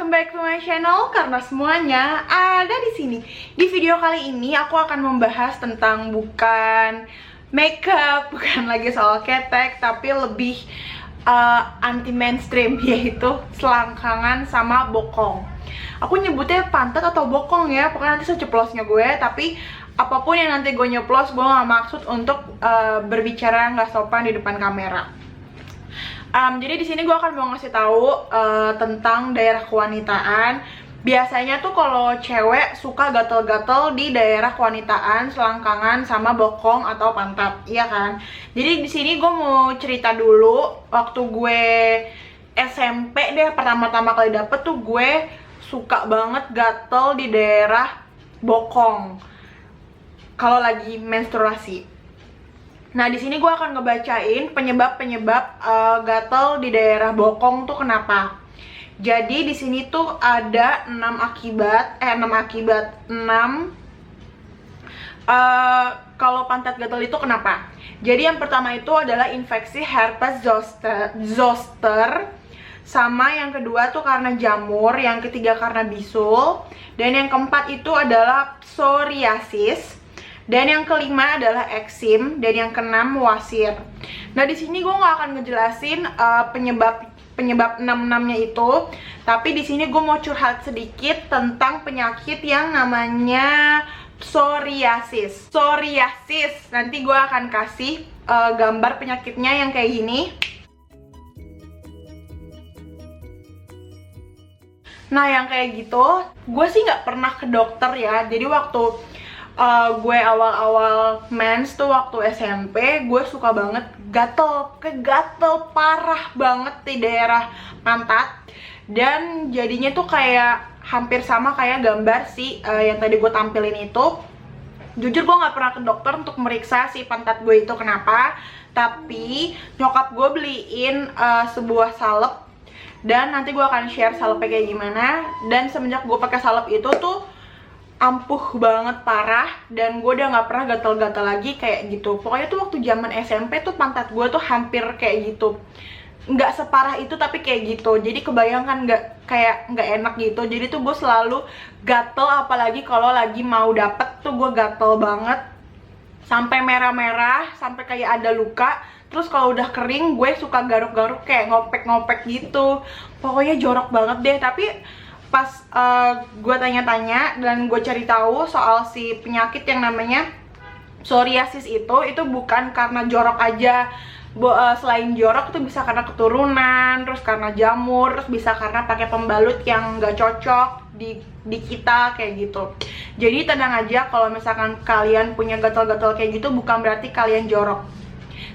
welcome back to my channel karena semuanya ada di sini. Di video kali ini aku akan membahas tentang bukan makeup, bukan lagi soal ketek, tapi lebih anti mainstream, yaitu selangkangan sama bokong. Aku nyebutnya pantat atau bokong ya, pokoknya nanti sejeplosnya gue. Tapi apapun yang nanti gue nyeplos, gue gak maksud untuk berbicara nggak sopan di depan kamera. Jadi di sini gue akan mau ngasih tahu tentang daerah kewanitaan. Biasanya tuh kalau cewek suka gatel-gatel di daerah kewanitaan, selangkangan sama bokong atau pantat, iya kan? Jadi di sini gue mau cerita dulu waktu gue SMP deh, pertama-tama kali dapet tuh gue suka banget gatel di daerah bokong kalau lagi menstruasi. Nah, di sini gue akan ngebacain penyebab-penyebab gatel di daerah bokong tuh kenapa. Jadi di sini tuh ada 6 kalau pantat gatel itu kenapa. Jadi yang pertama itu adalah infeksi herpes zoster, sama yang kedua tuh karena jamur, yang ketiga karena bisul, dan yang keempat itu adalah psoriasis. Dan yang kelima adalah eksim, dan yang keenam wasir. Nah, di sini gue nggak akan ngejelasin penyebab 6-6-nya itu, tapi di sini gue mau curhat sedikit tentang penyakit yang namanya psoriasis. Psoriasis, nanti gue akan kasih gambar penyakitnya yang kayak gini. Nah, yang kayak gitu, gue sih nggak pernah ke dokter ya. Jadi waktu gue awal-awal mens tuh waktu SMP, gue suka banget gatel parah banget di daerah pantat. Dan jadinya tuh kayak hampir sama kayak gambar sih yang tadi gue tampilin itu. Jujur gue gak pernah ke dokter untuk meriksa si pantat gue itu kenapa. Tapi nyokap gue beliin sebuah salep, dan nanti gue akan share salepnya kayak gimana. Dan semenjak gue pakai salep itu tuh ampuh banget parah, dan gue udah gak pernah gatel-gatel lagi kayak gitu. Pokoknya tuh waktu zaman SMP tuh pantat gue tuh hampir kayak gitu. Nggak separah itu tapi kayak gitu. Jadi kebayangkan nggak enak gitu. Jadi tuh gue selalu gatel, apalagi kalau lagi mau dapet tuh gue gatel banget. Sampai merah-merah, sampai kayak ada luka. Terus kalau udah kering gue suka garuk-garuk kayak ngopek-ngopek gitu. Pokoknya jorok banget deh. Tapi pas gue tanya-tanya dan gue cari tahu soal si penyakit yang namanya psoriasis itu bukan karena jorok aja. Selain jorok itu bisa karena keturunan, terus karena jamur, terus bisa karena pakai pembalut yang nggak cocok di kita kayak gitu. Jadi tenang aja, kalau misalkan kalian punya gatal-gatal kayak gitu bukan berarti kalian jorok.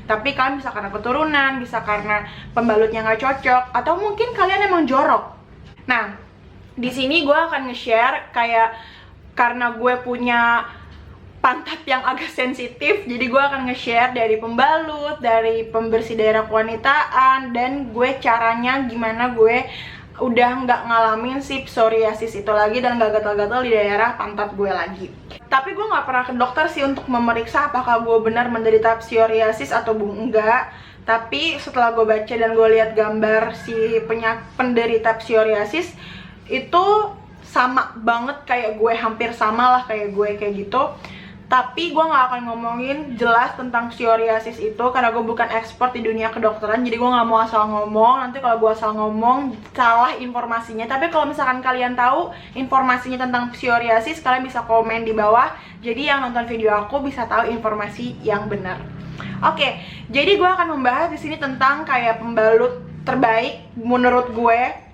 Tapi kalian bisa karena keturunan, bisa karena pembalutnya nggak cocok, atau mungkin kalian emang jorok. Nah, di sini gue akan nge-share kayak karena gue punya pantat yang agak sensitif, jadi gue akan nge-share dari pembalut, dari pembersih daerah kewanitaan, dan gue caranya gimana gue udah nggak ngalamin si psoriasis itu lagi dan nggak gatal-gatal di daerah pantat gue lagi. Tapi gue nggak pernah ke dokter sih untuk memeriksa apakah gue benar menderita psoriasis atau enggak. Tapi setelah gue baca dan gue lihat gambar si penderita psoriasis, itu sama banget kayak gue, hampir sama lah kayak gue kayak gitu. Tapi gue gak akan ngomongin jelas tentang psoriasis itu karena gue bukan expert di dunia kedokteran. Jadi gue gak mau asal ngomong, nanti kalau gue asal ngomong salah informasinya. Tapi kalau misalkan kalian tahu informasinya tentang psoriasis, kalian bisa komen di bawah. Jadi yang nonton video aku bisa tahu informasi yang benar. Oke, jadi gue akan membahas di sini tentang kayak pembalut terbaik menurut gue,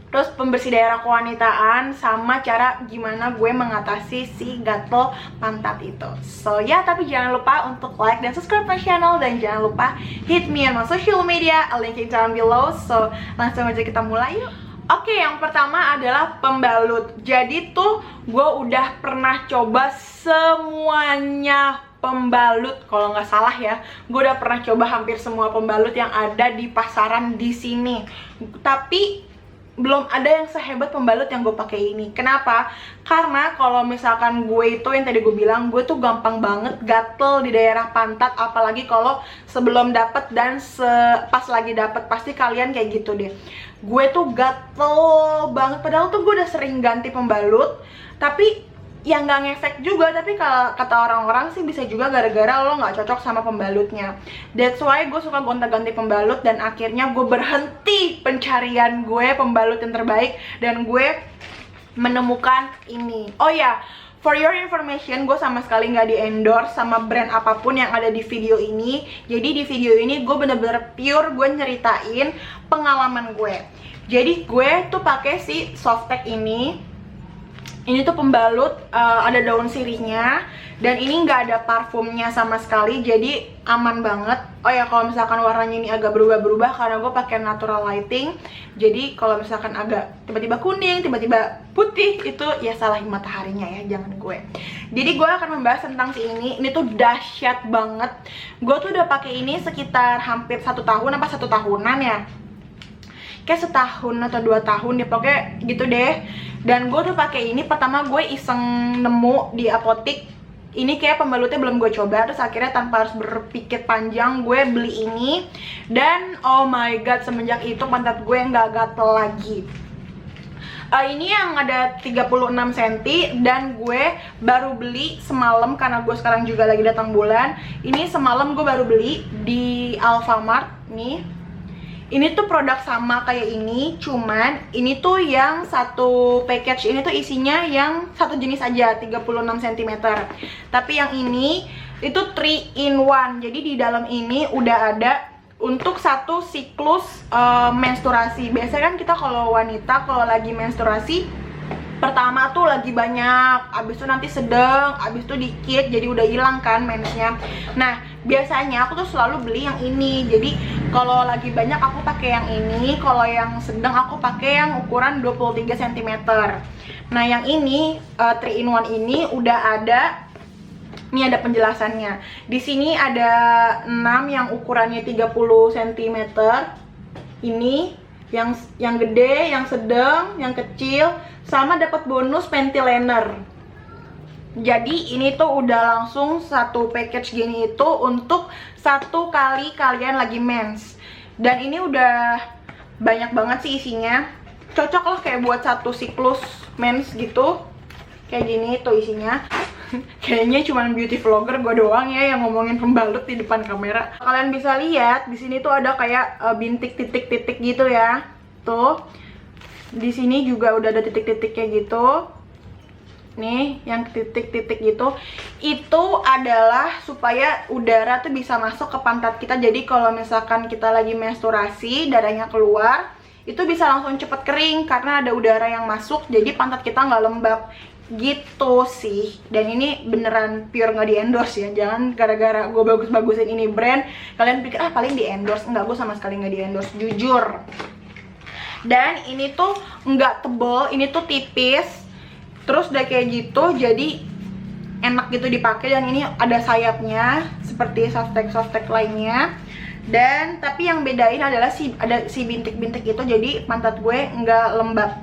terus pembersih daerah kewanitaan, sama cara gimana gue mengatasi si gatel pantat itu. So ya, tapi jangan lupa untuk like dan subscribe my channel, dan jangan lupa hit me on my social media, link in down below. So langsung aja kita mulai yuk. Oke, yang pertama adalah pembalut. Jadi tuh gue udah pernah coba semuanya pembalut, kalau nggak salah ya. Gue udah pernah coba hampir semua pembalut yang ada di pasaran di sini. Tapi belum ada yang sehebat pembalut yang gue pakai ini. Kenapa? Karena kalau misalkan gue itu yang tadi gue bilang, gue tuh gampang banget gatel di daerah pantat, apalagi kalau sebelum dapet dan pas lagi dapet, pasti kalian kayak gitu deh. Gue tuh gatel banget, padahal tuh gue udah sering ganti pembalut, tapi yang nggak ngefek juga. Tapi kalau kata orang-orang sih bisa juga gara-gara lo nggak cocok sama pembalutnya. That's why gue suka gonta-ganti pembalut, dan akhirnya gue berhenti pencarian gue pembalut yang terbaik, dan gue menemukan ini. Oh ya, for your information, gue sama sekali nggak di-endorse sama brand apapun yang ada di video ini. Jadi di video ini gue bener-bener pure gue nyeritain pengalaman gue. Jadi gue tuh pakai si Softtek ini. Ini tuh pembalut, ada daun sirihnya, dan ini nggak ada parfumnya sama sekali, jadi aman banget. Oh ya, kalau misalkan warnanya ini agak berubah-berubah karena gue pakai natural lighting, jadi kalau misalkan agak tiba-tiba kuning, tiba-tiba putih, itu ya salahin mataharinya ya, jangan gue. Jadi gue akan membahas tentang si ini tuh dahsyat banget. Gue tuh udah pakai ini sekitar hampir 1 tahun apa 1 tahunan ya, kayak 1 tahun atau 2 tahun deh, pokoknya gitu deh. Dan gue tuh pakai ini, pertama gue iseng nemu di apotik. Ini kayak pembalutnya belum gue coba, terus akhirnya tanpa harus berpikir panjang gue beli ini. Dan oh my god, semenjak itu pantat gue nggak gatel lagi. Ini yang ada 36 cm, dan gue baru beli semalam karena gue sekarang juga lagi datang bulan. Ini semalam gue baru beli di Alfamart nih. Ini tuh produk sama kayak ini, cuman ini tuh yang satu package ini tuh isinya yang satu jenis aja, 36 cm. Tapi yang ini itu 3 in 1. Jadi di dalam ini udah ada untuk satu siklus menstruasi. Biasanya kan kita kalau wanita kalau lagi menstruasi, pertama tuh lagi banyak, abis itu nanti sedang, abis itu dikit, jadi udah hilang kan mensnya. Nah, biasanya aku tuh selalu beli yang ini. Jadi kalau lagi banyak aku pakai yang ini, kalau yang sedang aku pakai yang ukuran 23 cm. Nah, yang ini 3 in 1 ini udah ada, ini ada penjelasannya. Di sini ada 6 yang ukurannya 30 cm. Ini yang gede, yang sedang, yang kecil, sama dapat bonus panty liner. Jadi ini tuh udah langsung satu package gini itu untuk 1 kali kalian lagi mens. Dan ini udah banyak banget sih isinya. Cocok lah kayak buat satu siklus mens gitu. Kayak gini tuh isinya. Kayaknya cuma beauty vlogger gue doang ya yang ngomongin pembalut di depan kamera. Kalian bisa lihat di sini tuh ada kayak bintik titik-titik gitu ya. Tuh. Di sini juga udah ada titik-titik kayak gitu. Nih, yang titik-titik gitu. Itu adalah supaya udara tuh bisa masuk ke pantat kita. Jadi kalau misalkan kita lagi menstruasi, darahnya keluar, itu bisa langsung cepet kering karena ada udara yang masuk. Jadi pantat kita nggak lembab. Gitu sih. Dan ini beneran pure nggak di-endorse ya. Jangan gara-gara gue bagus-bagusin ini brand kalian pikir paling di-endorse. Enggak, gue sama sekali nggak di-endorse, jujur. Dan ini tuh nggak tebel, ini tuh tipis. Terus udah kayak gitu, jadi enak gitu dipakai. Dan ini ada sayapnya seperti Softtek lainnya. Dan tapi yang bedain adalah ada si bintik-bintik itu, jadi pantat gue nggak lembab.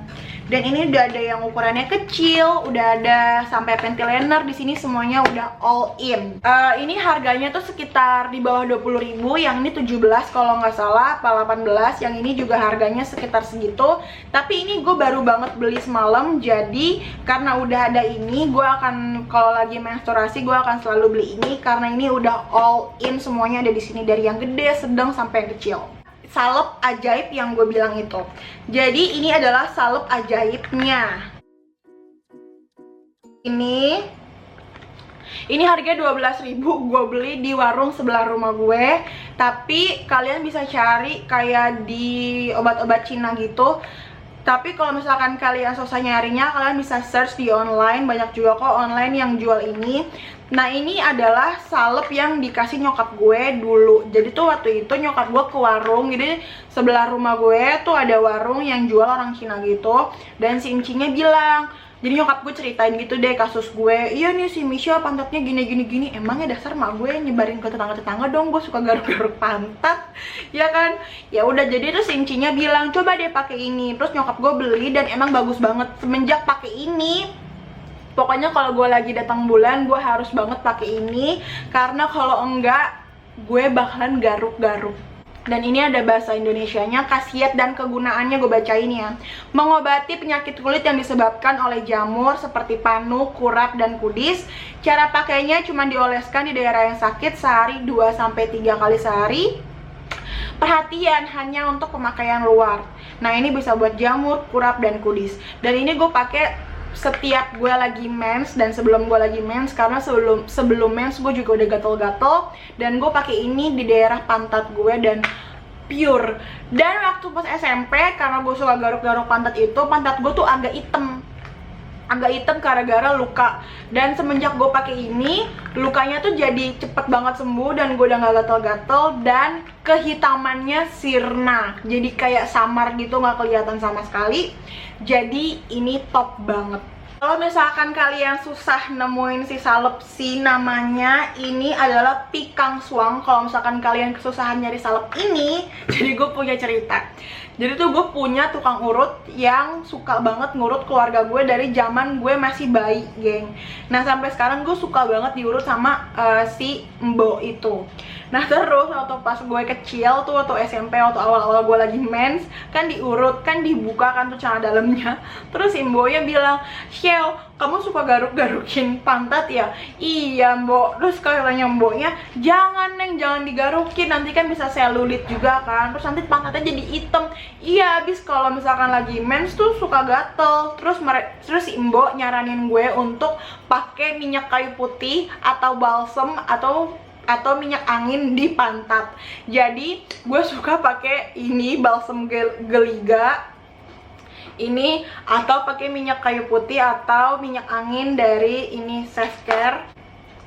Dan ini udah ada yang ukurannya kecil, udah ada sampai panty liner di sini, semuanya udah all in. Ini harganya tuh sekitar di bawah 20.000, yang ini 17 kalau nggak salah, apa 18. Yang ini juga harganya sekitar segitu. Tapi ini gue baru banget beli semalam, jadi karena udah ada ini, gue akan kalau lagi menstruasi gue akan selalu beli ini karena ini udah all in, semuanya ada di sini dari yang gede, sedang sampai yang kecil. Salep ajaib yang gue bilang itu. Jadi ini adalah salep ajaibnya. Ini harganya 12.000, gue beli di warung sebelah rumah gue. Tapi kalian bisa cari kayak di obat-obat Cina gitu. Tapi kalau misalkan kalian susah nyarinya, kalian bisa search di online. Banyak juga kok online yang jual ini. Nah, ini adalah salep yang dikasih nyokap gue dulu. Jadi tuh waktu itu nyokap gue ke warung. Jadi sebelah rumah gue tuh ada warung yang jual orang Cina gitu. Dan si incinya bilang, Jadi nyokap gue ceritain gitu deh kasus gue. Iya nih si Misha pantatnya gini. Emangnya dasar mak gue nyebarin ke tetangga-tetangga dong gue suka garuk-garuk pantat, ya kan? Ya udah, jadi terus Incinya bilang coba deh pakai ini. Terus nyokap gue beli dan emang bagus banget. Semenjak pakai ini, pokoknya kalau gue lagi datang bulan gue harus banget pakai ini, karena kalau enggak gue bakalan garuk-garuk. Dan ini ada bahasa Indonesianya, khasiat dan kegunaannya gue bacain ya. Mengobati penyakit kulit yang disebabkan oleh jamur seperti panu, kurap, dan kudis. Cara pakainya cuma dioleskan di daerah yang sakit sehari 2-3 kali sehari. Perhatian, hanya untuk pemakaian luar. Nah ini bisa buat jamur, kurap, dan kudis. Dan ini gue pakai setiap gue lagi mens dan sebelum gue lagi mens, karena sebelum mens gue juga udah gatel-gatel, dan gue pakai ini di daerah pantat gue dan pure. Dan waktu pas SMP, karena gue suka garuk-garuk pantat itu, pantat gue tuh agak hitam gara-gara luka. Dan semenjak gue pakai ini, lukanya tuh jadi cepet banget sembuh dan gue udah gak gatel-gatel, dan kehitamannya sirna, jadi kayak samar gitu, gak kelihatan sama sekali. Jadi ini top banget. Kalau misalkan kalian susah nemuin si salep si namanya, ini adalah Pikang Suang. Kalau misalkan kalian kesusahan nyari salep ini, jadi gue punya cerita. Jadi tuh gue punya tukang urut yang suka banget ngurut keluarga gue dari zaman gue masih bayi, geng. Nah sampai sekarang gue suka banget diurut sama si Mbo itu. Nah terus waktu pas gue kecil tuh, waktu SMP, waktu awal-awal gue lagi mens, kan diurut, kan dibuka kan tuh celana dalamnya. Terus si Mbonya bilang, "Shell, kamu suka garuk-garukin pantat ya?" "Iya Mbok." Terus katanya Mboknya, "Jangan Neng, jangan digarukin, nanti kan bisa selulit juga kan, terus nanti pantatnya jadi hitam." Iya, abis kalau misalkan lagi mens tuh suka gatel. Terus si Mbok nyaranin gue untuk pakai minyak kayu putih atau balsem atau minyak angin di pantat. Jadi gue suka pakai ini balsem geliga ini, atau pakai minyak kayu putih atau minyak angin dari ini Self Care.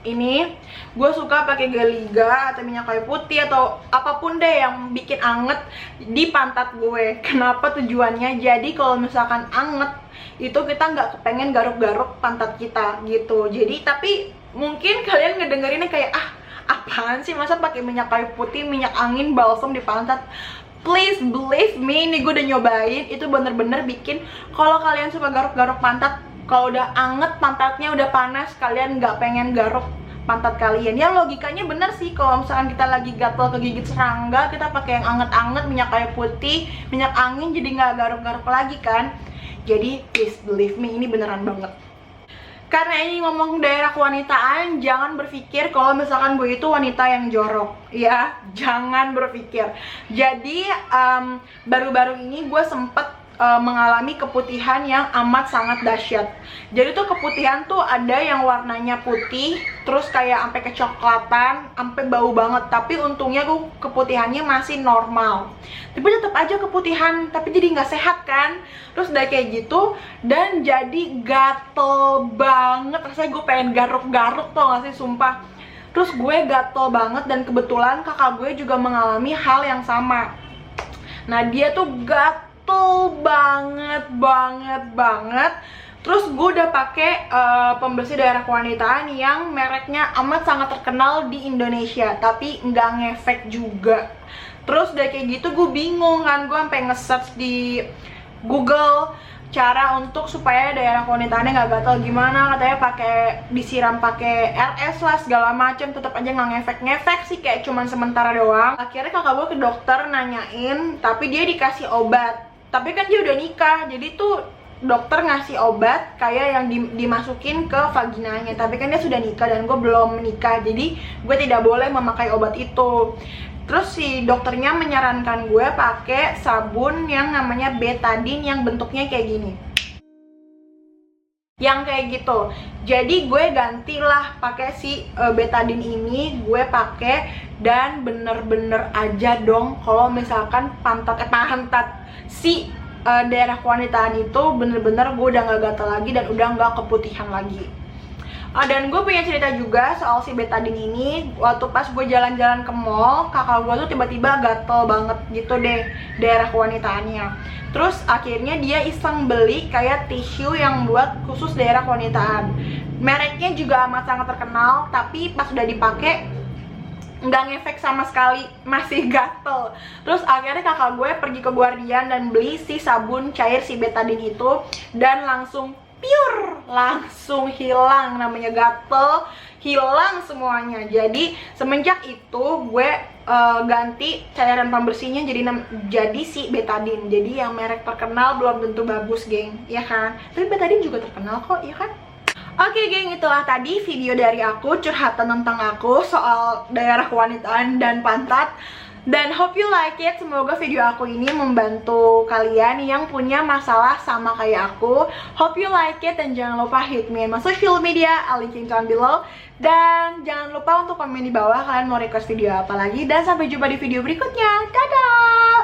Ini gue suka pakai geliga atau minyak kayu putih atau apapun deh yang bikin anget di pantat gue. Kenapa tujuannya? Jadi kalau misalkan anget itu kita nggak kepengen garuk-garuk pantat kita gitu. Jadi tapi mungkin kalian ngedengerinnya kayak apaan sih, masa pakai minyak kayu putih, minyak angin, balsem di pantat? Please believe me, ini gue udah nyobain, itu bener-bener bikin kalau kalian suka garuk-garuk pantat, kalau udah anget pantatnya, udah panas, kalian nggak pengen garuk pantat kalian. Ya logikanya bener sih, kalau misalkan kita lagi gatel kegigit serangga, kita pakai yang anget-anget, minyak kayu putih, minyak angin, jadi nggak garuk-garuk lagi kan. Jadi please believe me, ini beneran banget. Karena ini ngomong daerah kewanitaan, jangan berpikir kalau misalkan gue itu wanita yang jorok, ya, jangan berpikir. Jadi baru-baru ini gue sempet mengalami keputihan yang amat sangat dahsyat. Jadi tuh keputihan tuh ada yang warnanya putih, terus kayak sampai kecoklatan, sampai bau banget. Tapi untungnya gue keputihannya masih normal. Tapi tetap aja keputihan, tapi jadi nggak sehat kan. Terus udah kayak gitu, dan jadi gatel banget. Rasanya gue pengen garuk-garuk tuh nggak sih, sumpah. Terus gue gatel banget, dan kebetulan kakak gue juga mengalami hal yang sama. Nah dia tuh gatel banget. Terus gue udah pakai pembersih daerah kewanitaan yang mereknya amat sangat terkenal di Indonesia, tapi nggak ngefek juga. Terus udah kayak gitu gue bingung kan, gue sampai nge-search di Google cara untuk supaya daerah kewanitaannya nggak gatal gimana. Katanya disiram pakai RS lah segala macam, tetap aja nggak ngefek sih, kayak cuman sementara doang. Akhirnya kakak gue ke dokter nanyain, tapi dia dikasih obat. Tapi kan dia udah nikah, jadi tuh dokter ngasih obat kayak yang dimasukin ke vaginanya. Tapi kan dia sudah nikah dan gue belum menikah, jadi gue tidak boleh memakai obat itu. Terus si dokternya menyarankan gue pakai sabun yang namanya betadine yang bentuknya kayak gini, yang kayak gitu. Jadi gue gantilah pakai si betadine ini, gue pakai, dan bener-bener aja dong kalau misalkan pantat si daerah kewanitaan itu bener-bener gue udah nggak gatal lagi dan udah nggak keputihan lagi. Dan gue punya cerita juga soal si betadine ini. Waktu pas gue jalan-jalan ke mall, kakak gue tuh tiba-tiba gatel banget gitu deh daerah kewanitaannya. Terus akhirnya dia iseng beli kayak tisu yang buat khusus daerah kewanitaan. Mereknya juga amat sangat terkenal, tapi pas udah dipakai nggak ngefek sama sekali, masih gatel. Terus akhirnya kakak gue pergi ke Guardian dan beli si sabun cair si betadine itu, dan langsung pure, langsung hilang namanya gatel, hilang semuanya. Jadi semenjak itu gue ganti cairan pembersihnya jadi si betadine. Jadi yang merek terkenal belum tentu bagus, geng, ya kan? Tapi betadine juga terkenal kok, ya kan? Oke geng, itulah tadi video dari aku, curhatan tentang aku soal daerah kewanitaan dan pantat. Dan hope you like it. Semoga video aku ini membantu kalian yang punya masalah sama kayak aku. Hope you like it, dan jangan lupa hit me on my social media, I'll linking down below. Dan jangan lupa untuk komen di bawah kalian mau request video apa lagi. Dan sampai jumpa di video berikutnya. Dadah.